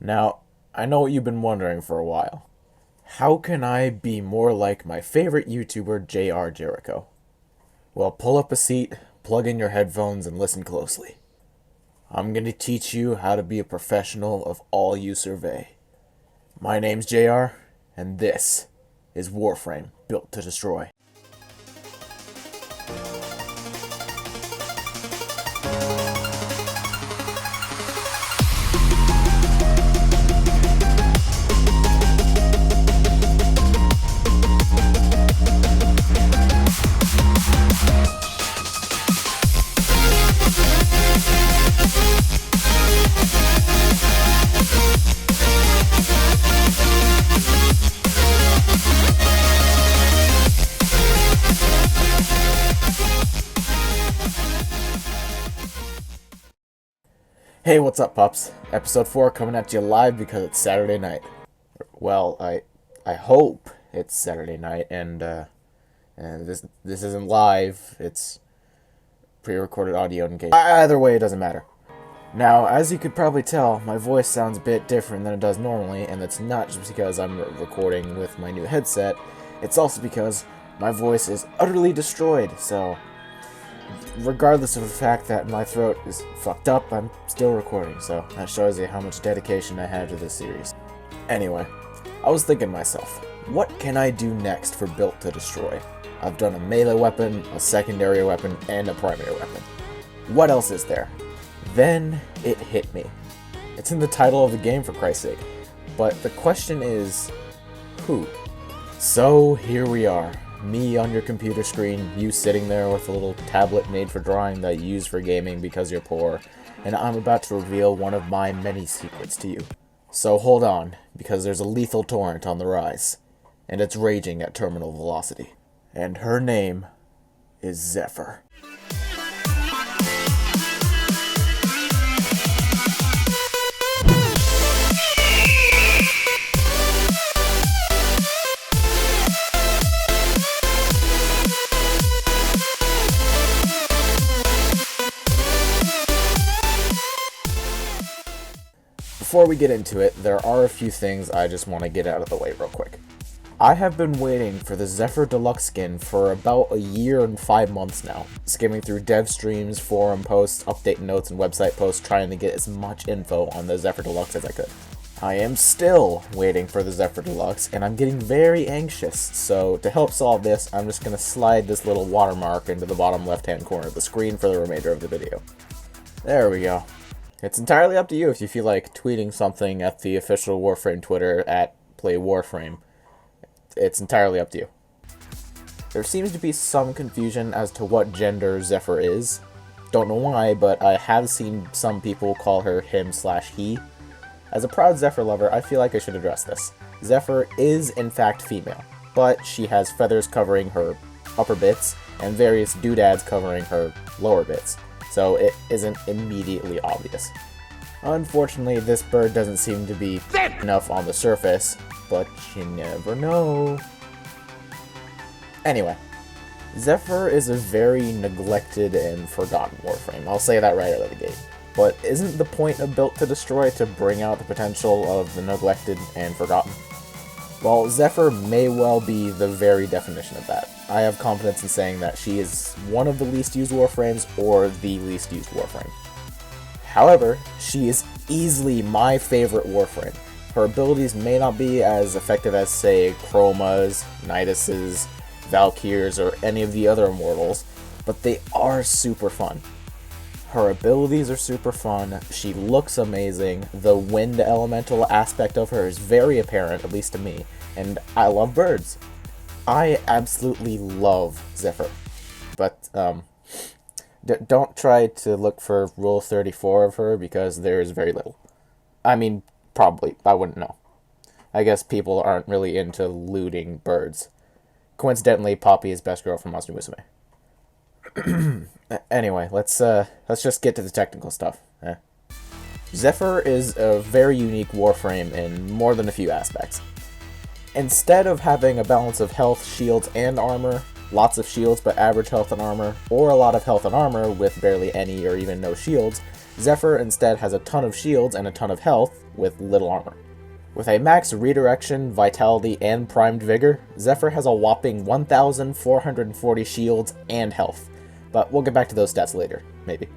Now, I know what you've been wondering for a while. How can I be more like my favorite YouTuber, JR Jericho? Well, pull up a seat, plug in your headphones, and listen closely. I'm going to teach you how to be a professional of all you survey. My name's JR, and this is Warframe, built to destroy. Hey, what's up, pups? Episode 4 coming at you live because it's Saturday night. Well, I hope it's Saturday night, and this isn't live. It's pre-recorded audio in case. Either way, it doesn't matter. Now, as you could probably tell, my voice sounds a bit different than it does normally, and it's not just because I'm recording with my new headset. It's also because my voice is utterly destroyed, so regardless of the fact that my throat is fucked up, I'm still recording, so that shows you how much dedication I have to this series. Anyway, I was thinking to myself, what can I do next for Built to Destroy? I've done a melee weapon, a secondary weapon, and a primary weapon. What else is there? Then it hit me. It's in the title of the game, for Christ's sake. But the question is, who? So here we are. Me on your computer screen, you sitting there with a little tablet made for drawing that you use for gaming because you're poor, and I'm about to reveal one of my many secrets to you. So hold on, because there's a lethal torrent on the rise, and it's raging at terminal velocity. And her name is Zephyr. Before we get into it, there are a few things I just want to get out of the way real quick. I have been waiting for the Zephyr Deluxe skin for about a year and 5 months now, skimming through dev streams, forum posts, update notes, and website posts trying to get as much info on the Zephyr Deluxe as I could. I am still waiting for the Zephyr Deluxe, and I'm getting very anxious, so to help solve this, I'm just going to slide this little watermark into the bottom left-hand corner of the screen for the remainder of the video. There we go. It's entirely up to you if you feel like tweeting something at the official Warframe Twitter at PlayWarframe. It's entirely up to you. There seems to be some confusion as to what gender Zephyr is. Don't know why, but I have seen some people call her him/he. As a proud Zephyr lover, I feel like I should address this. Zephyr is in fact female, but she has feathers covering her upper bits and various doodads covering her lower bits, so it isn't immediately obvious. Unfortunately, this bird doesn't seem to be thick enough on the surface, but you never know. Anyway, Zephyr is a very neglected and forgotten Warframe. I'll say that right out of the gate. But isn't the point of Built to Destroy to bring out the potential of the neglected and forgotten? Well, Zephyr may well be the very definition of that. I have confidence in saying that she is one of the least used Warframes, or the least used Warframe. However, she is easily my favorite Warframe. Her abilities may not be as effective as, say, Chroma's, Nidus's, Valkyrs, or any of the other Immortals, but they are super fun. Her abilities are super fun, she looks amazing, the wind elemental aspect of her is very apparent, at least to me, and I love birds. I absolutely love Zephyr. But, don't try to look for Rule 34 of her, because there is very little. I mean, probably, I wouldn't know. I guess people aren't really into looting birds. Coincidentally, Poppy is best girl from Monster Musume. Anyway, let's just get to the technical stuff. Zephyr is a very unique Warframe in more than a few aspects. Instead of having a balance of health, shields, and armor, lots of shields but average health and armor, or a lot of health and armor with barely any or even no shields, Zephyr instead has a ton of shields and a ton of health, with little armor. With a max redirection, vitality, and primed vigor, Zephyr has a whopping 1,440 shields and health, but we'll get back to those stats later, maybe.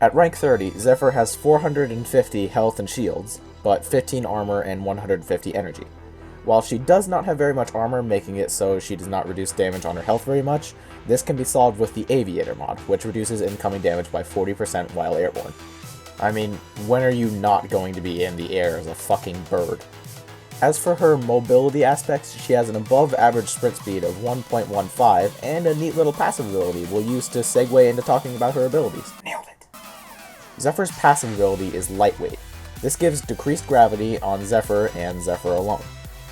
At rank 30, Zephyr has 450 health and shields, but 15 armor and 150 energy. While she does not have very much armor, making it so she does not reduce damage on her health very much, this can be solved with the Aviator mod, which reduces incoming damage by 40% while airborne. I mean, when are you not going to be in the air as a fucking bird? As for her mobility aspects, she has an above average sprint speed of 1.15 and a neat little passive ability we'll use to segue into talking about her abilities. Nailed it! Zephyr's passive ability is Lightweight. This gives decreased gravity on Zephyr and Zephyr alone.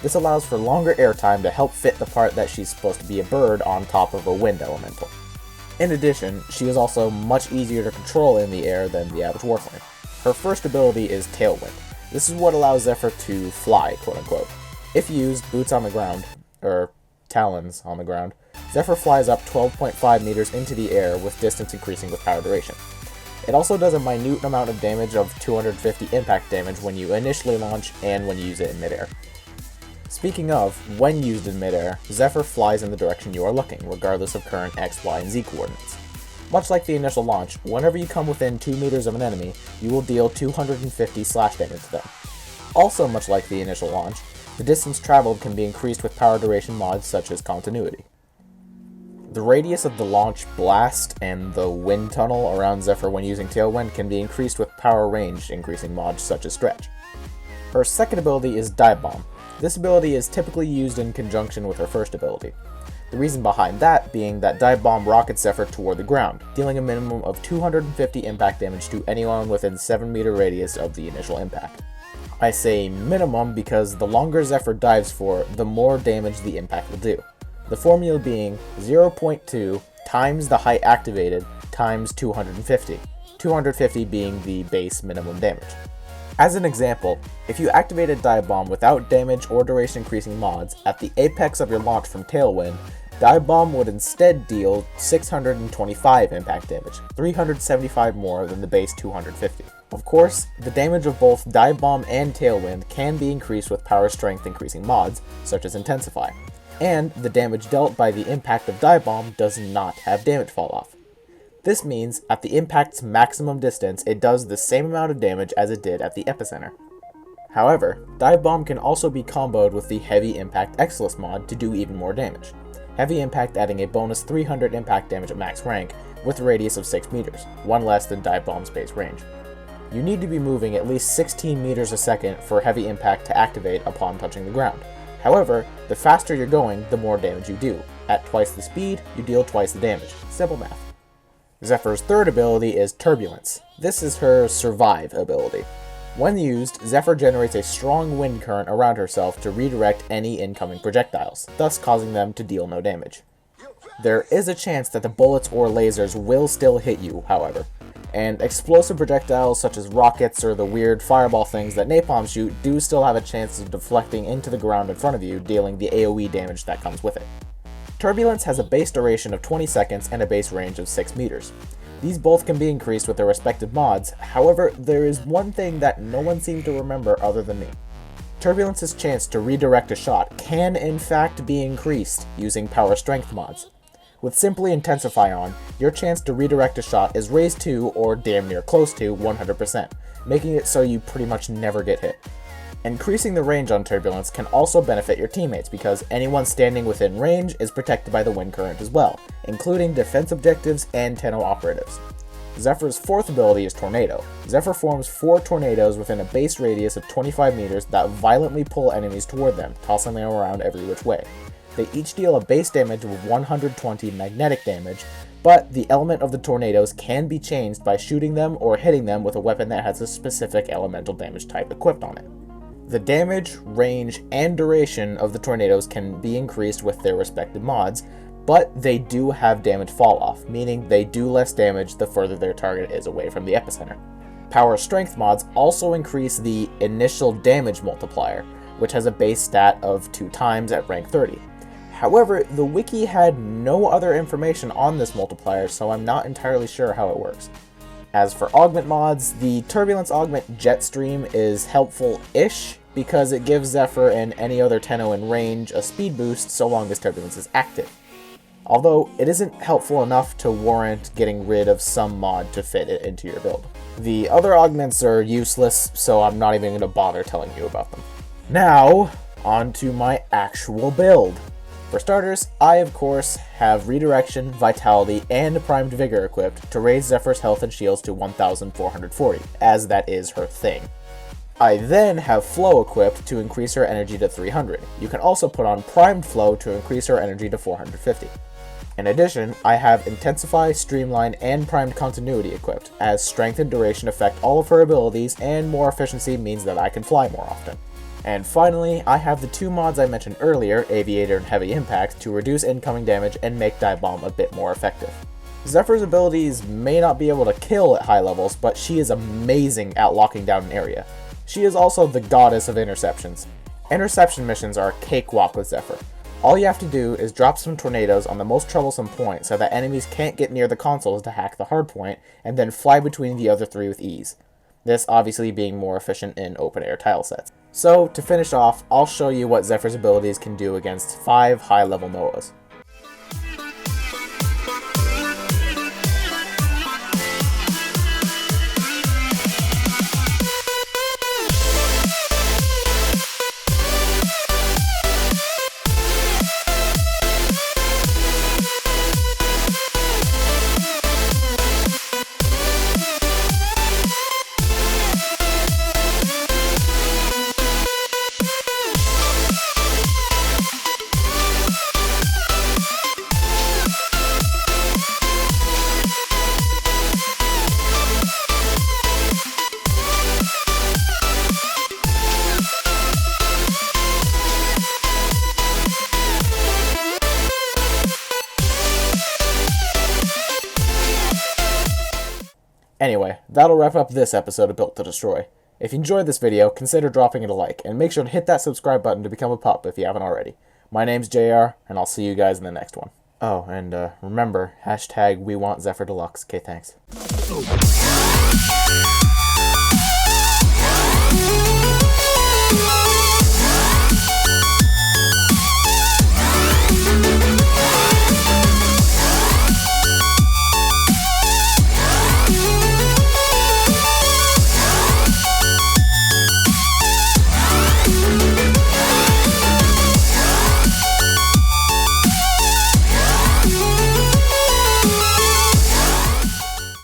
This allows for longer airtime to help fit the part that she's supposed to be a bird on top of a wind elemental. In addition, she is also much easier to control in the air than the average Warframe. Her first ability is Tailwind. This is what allows Zephyr to fly, quote unquote. If used boots on the ground, or talons on the ground, Zephyr flies up 12.5 meters into the air with distance increasing with power duration. It also does a minute amount of damage of 250 impact damage when you initially launch and when you use it in midair. Speaking of, when used in midair, Zephyr flies in the direction you are looking, regardless of current X, Y, and Z coordinates. Much like the initial launch, whenever you come within 2 meters of an enemy, you will deal 250 slash damage to them. Also much like the initial launch, the distance traveled can be increased with power duration mods such as Continuity. The radius of the launch blast and the wind tunnel around Zephyr when using Tailwind can be increased with power range increasing mods such as Stretch. Her second ability is Dive Bomb. This ability is typically used in conjunction with her first ability. The reason behind that being that Dive Bomb rockets Zephyr toward the ground, dealing a minimum of 250 impact damage to anyone within 7 meter radius of the initial impact. I say minimum because the longer Zephyr dives for, the more damage the impact will do. The formula being 0.2 times the height activated times 250, 250 being the base minimum damage. As an example, if you activated Dive Bomb without damage or duration increasing mods, at the apex of your launch from Tailwind, Dive Bomb would instead deal 625 impact damage, 375 more than the base 250. Of course, the damage of both Dive Bomb and Tailwind can be increased with power strength increasing mods, such as Intensify, and the damage dealt by the impact of Dive Bomb does not have damage fall off. This means, at the impact's maximum distance, it does the same amount of damage as it did at the epicenter. However, Dive Bomb can also be comboed with the Heavy Impact Excellus mod to do even more damage. Heavy Impact adding a bonus 300 impact damage at max rank, with a radius of 6 meters, one less than Dive Bomb's base range. You need to be moving at least 16 meters a second for Heavy Impact to activate upon touching the ground. However, the faster you're going, the more damage you do. At twice the speed, you deal twice the damage. Simple math. Zephyr's third ability is Turbulence. This is her Survive ability. When used, Zephyr generates a strong wind current around herself to redirect any incoming projectiles, thus causing them to deal no damage. There is a chance that the bullets or lasers will still hit you, however, and explosive projectiles such as rockets or the weird fireball things that napalm shoot do still have a chance of deflecting into the ground in front of you, dealing the AoE damage that comes with it. Turbulence has a base duration of 20 seconds and a base range of 6 meters. These both can be increased with their respective mods, however, there is one thing that no one seems to remember other than me. Turbulence's chance to redirect a shot can in fact be increased using power strength mods. With simply Intensify on, your chance to redirect a shot is raised to, or damn near close to, 100%, making it so you pretty much never get hit. Increasing the range on Turbulence can also benefit your teammates because anyone standing within range is protected by the wind current as well, including defense objectives and Tenno operatives. Zephyr's fourth ability is Tornado. Zephyr forms 4 tornadoes within a base radius of 25 meters that violently pull enemies toward them, tossing them around every which way. They each deal a base damage of 120 magnetic damage, but the element of the tornadoes can be changed by shooting them or hitting them with a weapon that has a specific elemental damage type equipped on it. The damage, range, and duration of the tornadoes can be increased with their respective mods, but they do have damage fall off, meaning they do less damage the further their target is away from the epicenter. Power strength mods also increase the initial damage multiplier, which has a base stat of 2 times at rank 30. However, the wiki had no other information on this multiplier, so I'm not entirely sure how it works. As for augment mods, the Turbulence Augment Jetstream is helpful-ish, because it gives Zephyr and any other Tenno in range a speed boost so long as Turbulence is active. Although, it isn't helpful enough to warrant getting rid of some mod to fit it into your build. The other augments are useless, so I'm not even going to bother telling you about them. Now, on to my actual build. For starters, I of course have Redirection, Vitality, and Primed Vigor equipped to raise Zephyr's health and shields to 1440, as that is her thing. I then have Flow equipped to increase her energy to 300. You can also put on Primed Flow to increase her energy to 450. In addition, I have Intensify, Streamline, and Primed Continuity equipped, as Strength and Duration affect all of her abilities, and more efficiency means that I can fly more often. And finally, I have the two mods I mentioned earlier, Aviator and Heavy Impact, to reduce incoming damage and make Dive Bomb a bit more effective. Zephyr's abilities may not be able to kill at high levels, but she is amazing at locking down an area. She is also the goddess of interceptions. Interception missions are a cakewalk with Zephyr. All you have to do is drop some tornadoes on the most troublesome point so that enemies can't get near the consoles to hack the hardpoint, and then fly between the other three with ease. This obviously being more efficient in open-air tile sets. So, to finish off, I'll show you what Zephyr's abilities can do against 5 high-level Noahs. Anyway, that'll wrap up this episode of Built to Destroy. If you enjoyed this video, consider dropping it a like, and make sure to hit that subscribe button to become a pup if you haven't already. My name's JR, and I'll see you guys in the next one. Oh, and remember, #WeWantZephyrDeluxe. Okay, thanks.